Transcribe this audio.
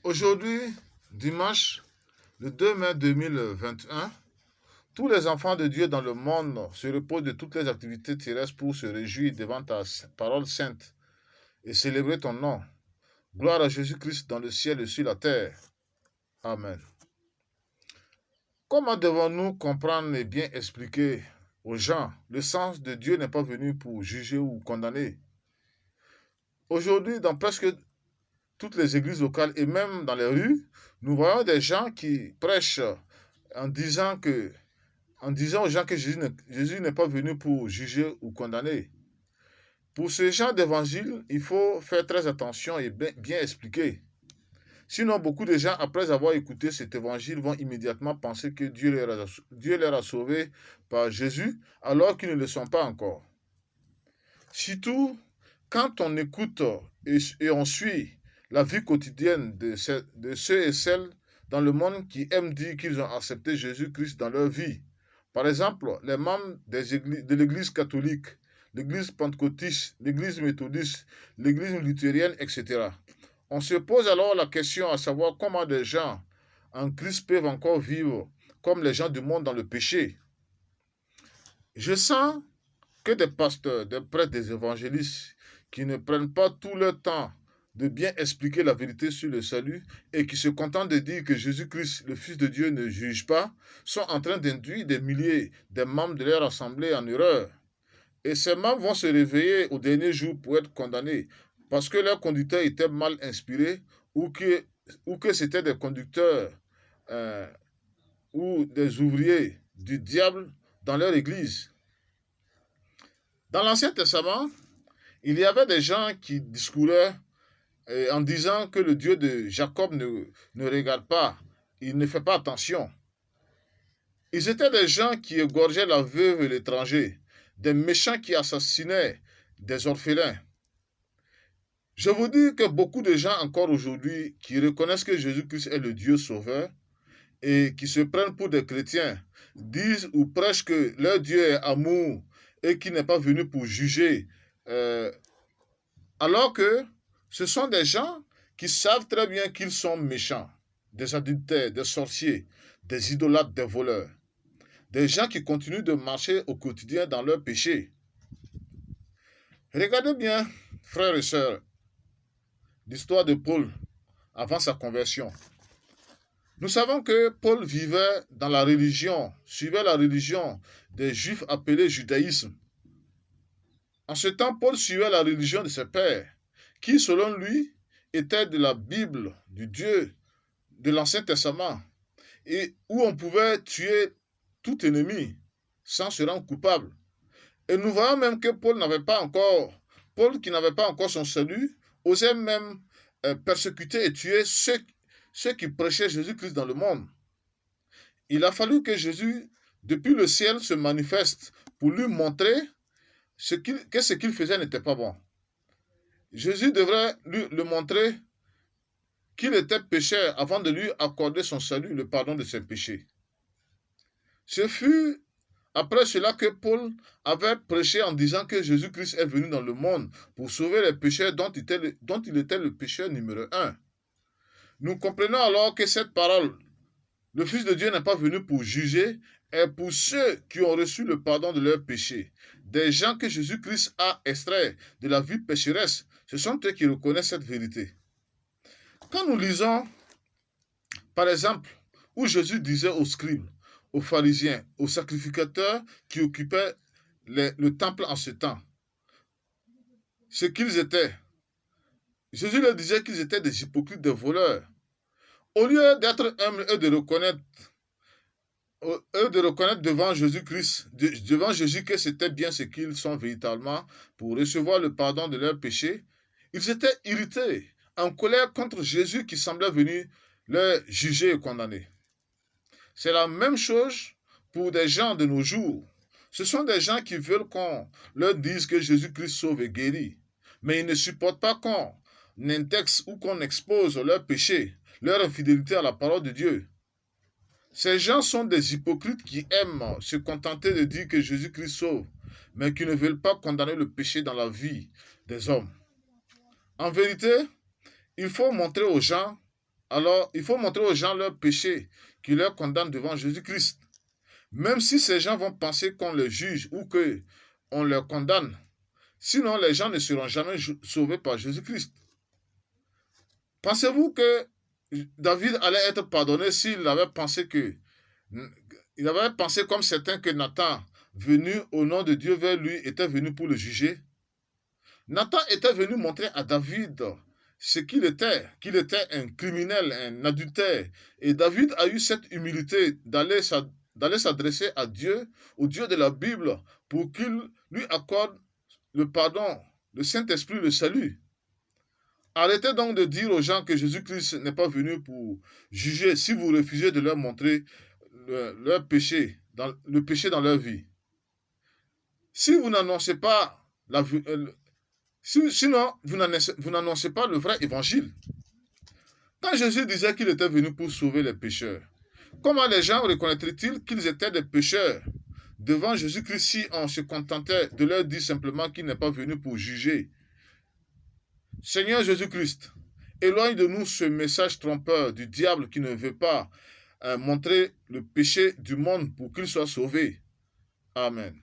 Aujourd'hui, dimanche, le 2 mai 2021, tous les enfants de Dieu dans le monde se reposent de toutes les activités terrestres pour se réjouir devant ta parole sainte et célébrer ton nom. Gloire à Jésus-Christ dans le ciel et sur la terre. Amen. Comment devons-nous comprendre et bien expliquer aux gens le sens de Dieu n'est pas venu pour juger ou condamner? Aujourd'hui, dans presque toutes les églises locales et même dans les rues, nous voyons des gens qui prêchent en disant que en disant aux gens que Jésus n'est pas venu pour juger ou condamner. Pour ce genre d'évangile, il faut faire très attention et bien expliquer. Sinon, beaucoup de gens, après avoir écouté cet évangile, vont immédiatement penser que Dieu leur a sauvés par Jésus, alors qu'ils ne le sont pas encore. Surtout, quand on écoute et on suit la vie quotidienne de ceux et celles dans le monde qui aiment dire qu'ils ont accepté Jésus-Christ dans leur vie. Par exemple, les membres de l'Église catholique, l'Église pentecôtiste, l'Église méthodiste, l'Église luthérienne, etc. On se pose alors la question à savoir comment des gens en Christ peuvent encore vivre comme les gens du monde dans le péché. Je sens que des pasteurs, des prêtres, des évangélistes qui ne prennent pas tout leur temps de bien expliquer la vérité sur le salut et qui se contentent de dire que Jésus-Christ, le Fils de Dieu, ne juge pas, sont en train d'induire des milliers de membres de leur assemblée en erreur. Et ces membres vont se réveiller au dernier jour pour être condamnés parce que leurs conducteurs étaient mal inspirés ou que c'était des conducteurs euh, ou des ouvriers du diable dans leur église. Dans l'Ancien Testament, il y avait des gens qui discouraient en disant que le Dieu de Jacob ne regarde pas, il ne fait pas attention. Ils étaient des gens qui égorgeaient la veuve et l'étranger, des méchants qui assassinaient des orphelins. Je vous dis que beaucoup de gens encore aujourd'hui qui reconnaissent que Jésus-Christ est le Dieu sauveur et qui se prennent pour des chrétiens disent ou prêchent que leur Dieu est amour et qu'il n'est pas venu pour juger, euh, alors que ce sont des gens qui savent très bien qu'ils sont méchants, des adultères, des sorciers, des idolâtres, des voleurs, des gens qui continuent de marcher au quotidien dans leur péché. Regardez bien, frères et sœurs, l'histoire de Paul avant sa conversion. Nous savons que Paul vivait dans la religion, suivait la religion des Juifs appelés judaïsme. En ce temps, Paul suivait la religion de ses pères, qui, selon lui, était de la Bible, du Dieu de l'Ancien Testament, et où on pouvait tuer tout ennemi sans se rendre coupable. Et nous voyons même que Paul qui n'avait pas encore son salut, osait même persécuter et tuer ceux qui prêchaient Jésus-Christ dans le monde. Il a fallu que Jésus, depuis le ciel, se manifeste pour lui montrer que ce qu'il faisait n'était pas bon. Jésus devrait lui le montrer qu'il était pécheur avant de lui accorder son salut, le pardon de ses péchés. Ce fut après cela que Paul avait prêché en disant que Jésus-Christ est venu dans le monde pour sauver les pécheurs dont il était le pécheur numéro un. Nous comprenons alors que cette parole, le Fils de Dieu n'est pas venu pour juger, est pour ceux qui ont reçu le pardon de leurs péchés. Des gens que Jésus-Christ a extraits de la vie pécheresse, ce sont eux qui reconnaissent cette vérité. Quand nous lisons, par exemple, où Jésus disait aux scribes, aux pharisiens, aux sacrificateurs qui occupaient le temple en ce temps, ce qu'ils étaient. Jésus leur disait qu'ils étaient des hypocrites, des voleurs. Au lieu d'être humbles et de reconnaître devant Jésus-Christ, devant Jésus que c'était bien ce qu'ils sont véritablement pour recevoir le pardon de leurs péchés, ils étaient irrités, en colère contre Jésus qui semblait venir les juger et condamner. C'est la même chose pour des gens de nos jours. Ce sont des gens qui veulent qu'on leur dise que Jésus-Christ sauve et guérit. Mais ils ne supportent pas qu'on indexe ou qu'on expose leurs péchés, leur infidélité à la parole de Dieu. Ces gens sont des hypocrites qui aiment se contenter de dire que Jésus-Christ sauve, mais qui ne veulent pas condamner le péché dans la vie des hommes. En vérité, il faut montrer aux gens Alors, il faut montrer aux gens leur péché qui leur condamne devant Jésus-Christ. Même si ces gens vont penser qu'on les juge ou qu'on leur condamne, sinon les gens ne seront jamais sauvés par Jésus-Christ. Pensez-vous que David allait être pardonné s'il avait pensé il avait pensé comme certains que Nathan, venu au nom de Dieu vers lui, était venu pour le juger? Nathan était venu montrer à David ce qu'il était un criminel, un adultère. Et David a eu cette humilité d'aller s'adresser à Dieu, au Dieu de la Bible, pour qu'il lui accorde le pardon, le Saint-Esprit, le salut. Arrêtez donc de dire aux gens que Jésus-Christ n'est pas venu pour juger si vous refusez de leur montrer leur péché, le péché dans leur vie. Si vous n'annoncez pas sinon, vous n'annoncez pas le vrai évangile. Quand Jésus disait qu'il était venu pour sauver les pécheurs, comment les gens reconnaîtraient-ils qu'ils étaient des pécheurs devant Jésus-Christ si on se contentait de leur dire simplement qu'il n'est pas venu pour juger? Seigneur Jésus-Christ, éloigne de nous ce message trompeur du diable qui ne veut pas montrer le péché du monde pour qu'il soit sauvé. Amen.